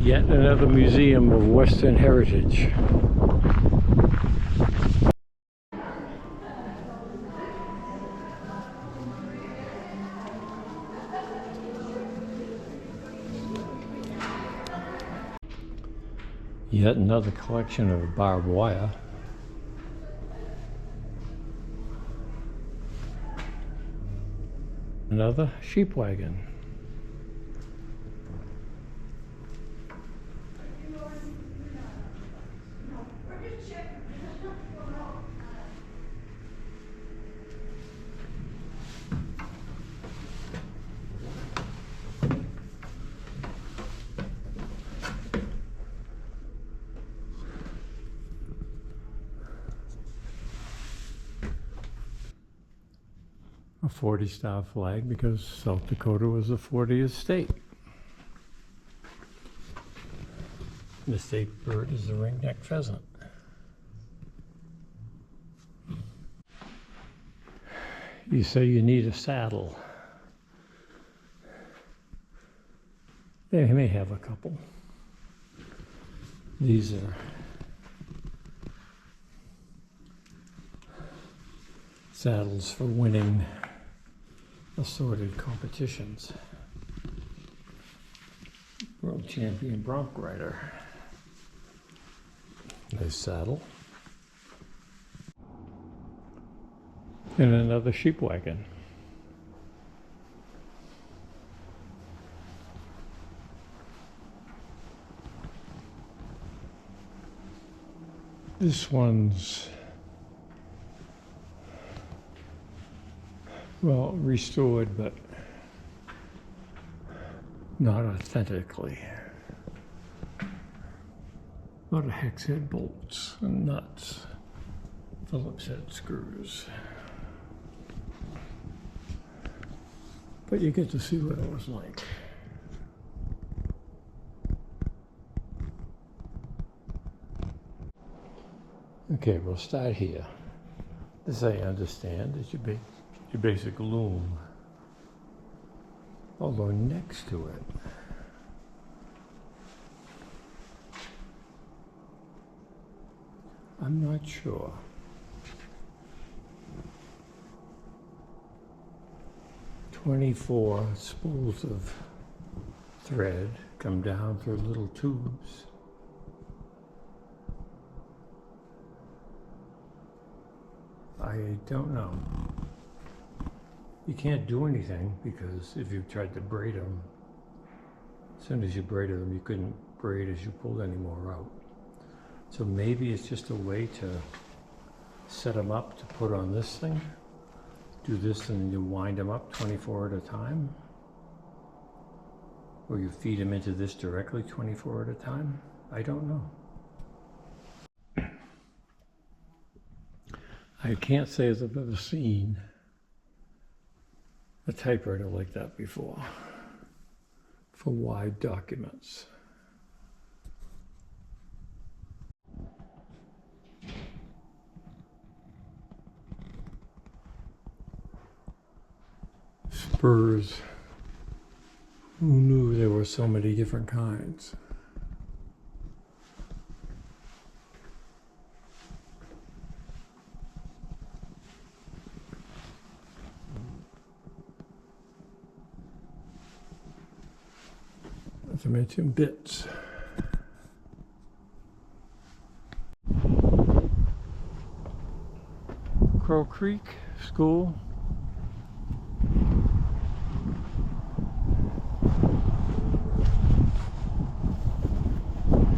Yet another museum of Western heritage. Yet another collection of barbed wire. Another sheep wagon. A 40-star flag because South Dakota was the 40th state. The state bird is the ring-necked pheasant. You say you need a saddle. They may have a couple. These are saddles for winning assorted competitions. World champion bronc rider. Nice saddle. And another sheep wagon. This one's, well, restored, but not authentically. A lot of hex head bolts and nuts, Phillips head screws. But you get to see what it was like. Okay, we'll start here. This I understand is your basic loom. Although next to it, I'm not sure. "24 spools of thread come down through little tubes. I don't know. You can't do anything because if you tried to braid them, as soon as you braided them, you couldn't braid as you pulled any more out. So maybe it's just a way to set them up to put on this thing. Do this and you wind them up 24 at a time. Or you feed them into this directly 24 at a time. I don't know. I can't say as I've ever seen a typewriter like that before for wide documents. Spurs. Who knew there were so many different kinds? Not to mention bits. Crow Creek School.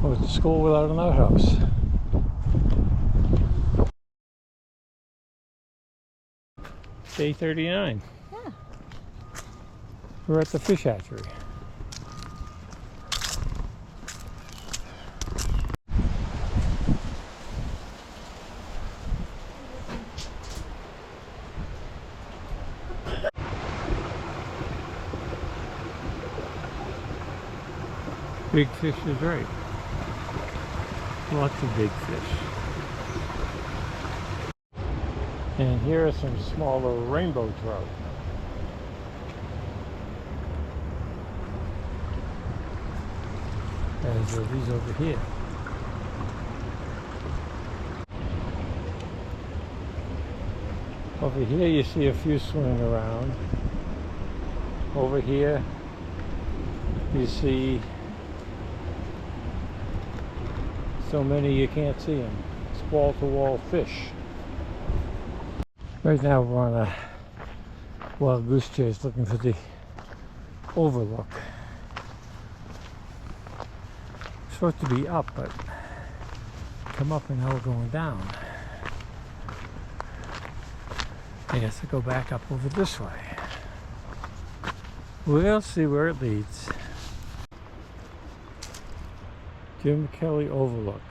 Oh, it's a school without an outhouse. Day 39. Yeah. We're at the fish hatchery. Big fish is right. Lots of big fish. And here are some smaller rainbow trout. has are these over here. Over here you see a few swimming around. Over here you see so many you can't see them. It's wall-to-wall fish. Right now we're on a wild goose chase looking for the overlook. It's supposed to be up, but come up and now we're going down. I guess I go back up over this way. We'll see where it leads. Jim Kelly Overlook.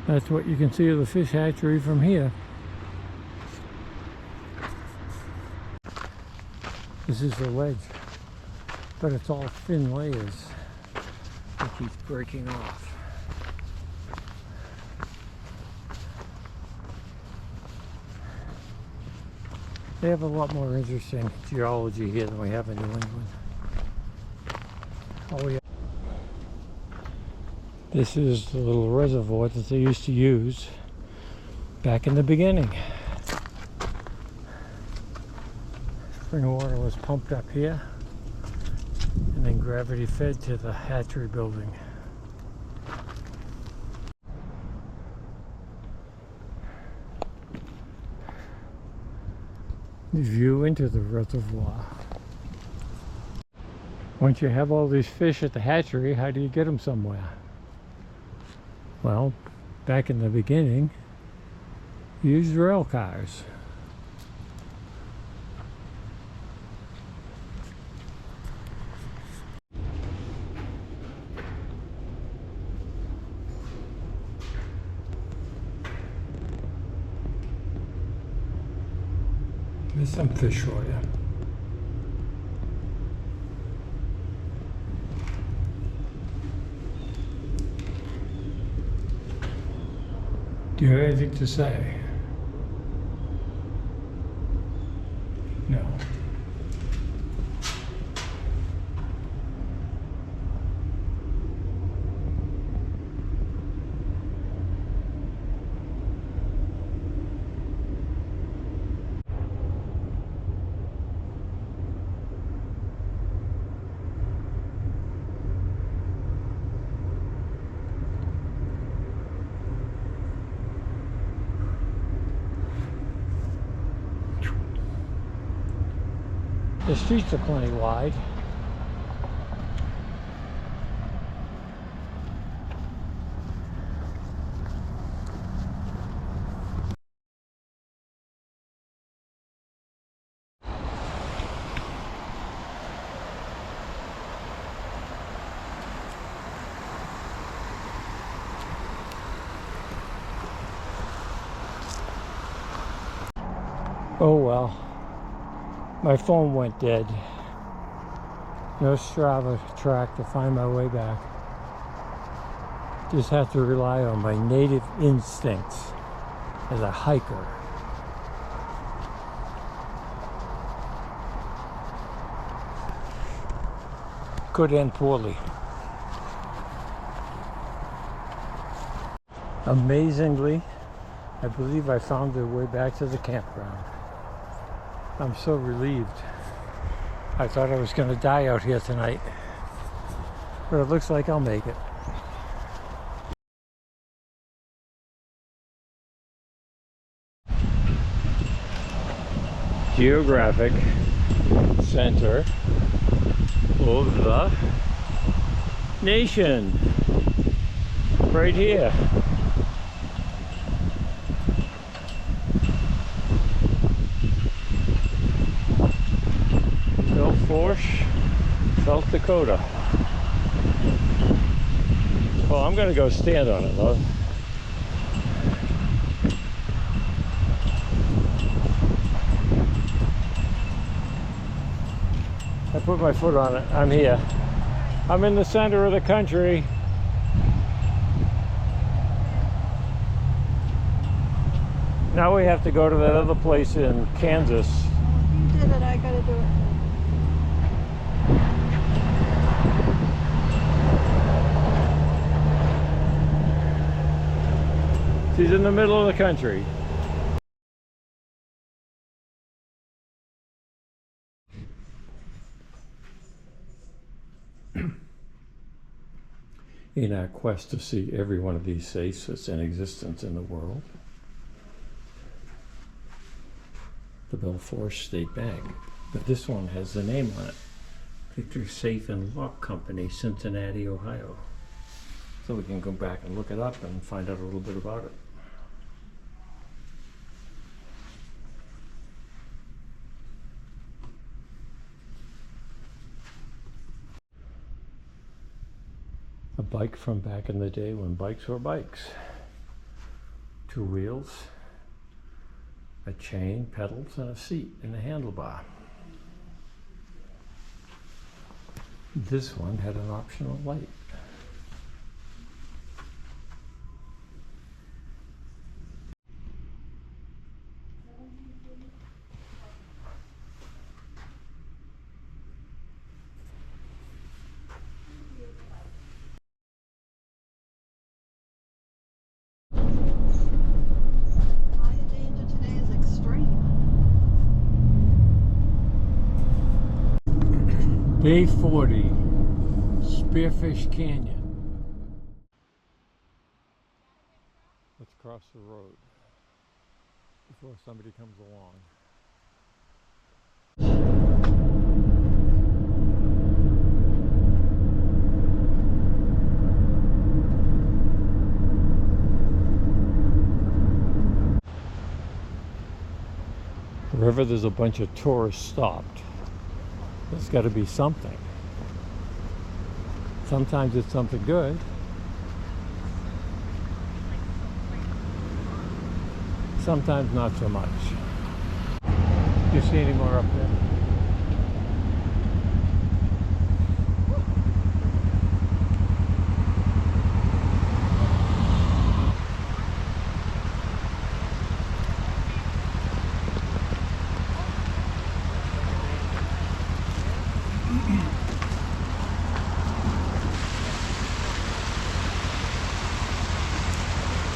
That's what you can see of the fish hatchery from here. This is the ledge, but it's all thin layers. It keeps breaking off. They have a lot more interesting geology here than we have in New England. Oh yeah. This is the little reservoir that they used to use back in the beginning. Spring water was pumped up here and then gravity fed to the hatchery building. The view into the reservoir. Once you have all these fish at the hatchery, how do you get them somewhere? Well, back in the beginning, you used rail cars. There's some fish for you. Do you have anything to say? No. The streets are plenty wide. Oh well. My phone went dead. No Strava track to find my way back. Just have to rely on my native instincts as a hiker. Could end poorly. Amazingly, I believe I found the way back to the campground. I'm so relieved. I thought I was going to die out here tonight, but it looks like I'll make it. Geographic center of the nation, right here. Belfort, South Dakota. Well, I'm gonna go stand on it, love. I put my foot on it. I'm here. I'm in the center of the country. Now we have to go to that other place in Kansas. You did it, I gotta do it. She's in the middle of the country. In our quest to see every one of these safes that's in existence in the world, the Belfour State Bank. But this one has the name on it. Victor Safe and Lock Company, Cincinnati, Ohio. So we can go back and look it up and find out a little bit about it. A bike from back in the day when bikes were bikes. 2 wheels, a chain, pedals, and a seat and a handlebar. This one had an optional light. Fire danger today is extreme. Day 40, Spearfish Canyon. Let's cross the road before somebody comes along. Wherever there's a bunch of tourists stopped, there's got to be something. Sometimes it's something good. Sometimes not so much. Do you see any more up there?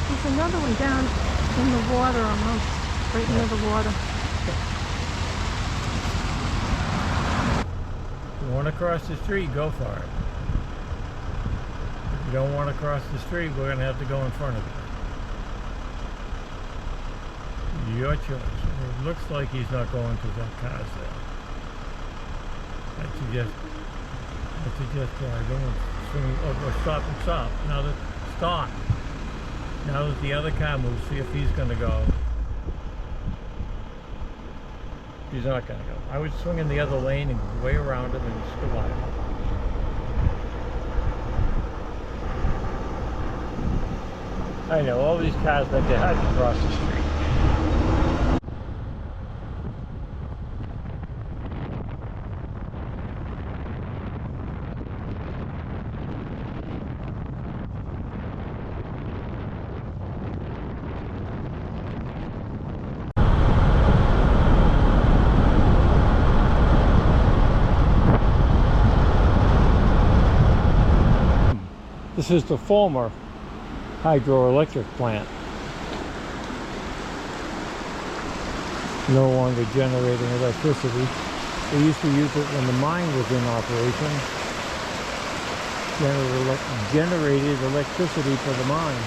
There's another one down in the water almost, right near the water. If you want to cross the street, go for it. If you don't want to cross the street, we're going to have to go in front of you. Your choice. It looks like he's not going to that car's there. I suggest going or stop and stop. Now that stop. Now that the other car moves, see if he's going to go. He's not going to go. I would swing in the other lane and go way around him and just go by him. I know, all these cars think they had to cross the street. This is the former hydroelectric plant. No longer generating electricity. They used to use it when the mine was in operation. Generated electricity for the mine.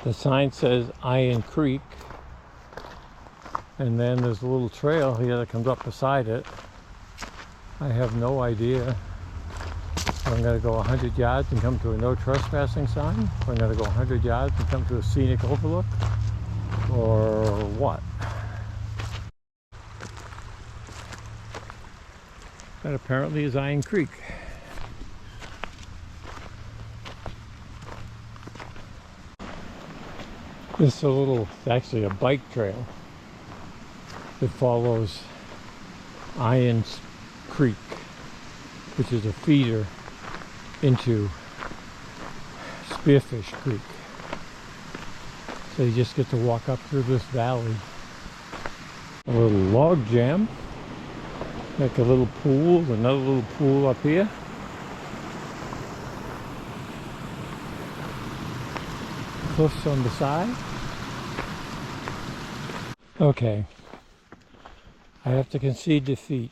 The sign says Iron Creek, and then there's a little trail here that comes up beside it. I have no idea if I'm going to go 100 yards and come to a no trespassing sign, if I'm going to go 100 yards and come to a scenic overlook, or what. That apparently is Iron Creek. This is a little, actually a bike trail that follows Iron Creek, which is a feeder into Spearfish Creek. So you just get to walk up through this valley. A little log jam, like a little pool, another little pool up here. Cliffs on the side. Okay, I have to concede defeat.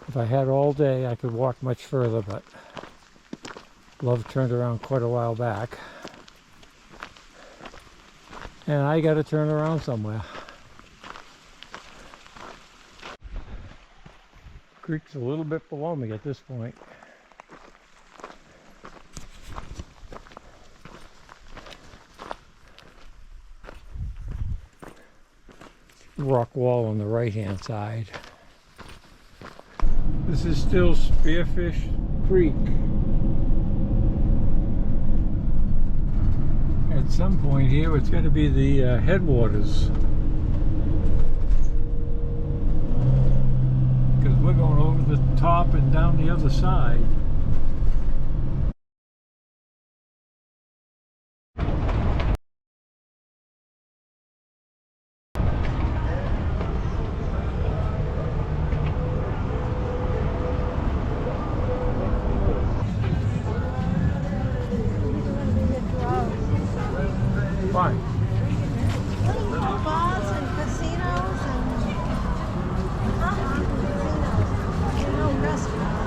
If I had all day, I could walk much further, but Love turned around quite a while back. And I got to turn around somewhere. Creek's a little bit below me at this point. Rock wall on the right hand side. This is still Spearfish Creek. At some point here it's got to be the headwaters, because we're going over the top and down the other side. Fine. Little bars and casinos and no restaurants.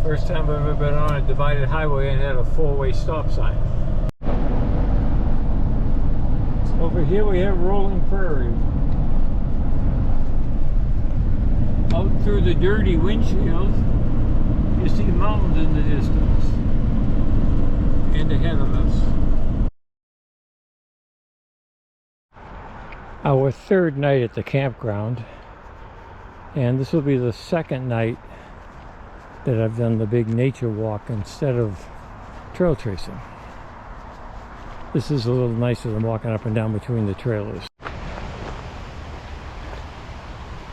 First time I've ever been on a divided highway and had a four-way stop sign. Over here we have rolling prairie. Out through the dirty windshield, you see mountains in the distance. And ahead of us. Our third night at the campground, and this will be the second night that I've done the big nature walk instead of trail tracing. This is a little nicer than walking up and down between the trailers.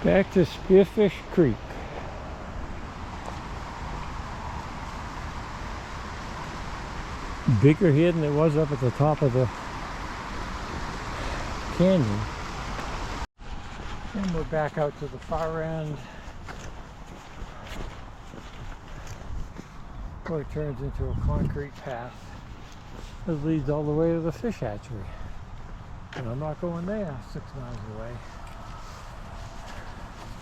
Back to Spearfish Creek. Bigger here than it was up at the top of the canyon. And we're back out to the far end, where it turns into a concrete path that leads all the way to the fish hatchery. And I'm not going there 6 miles away.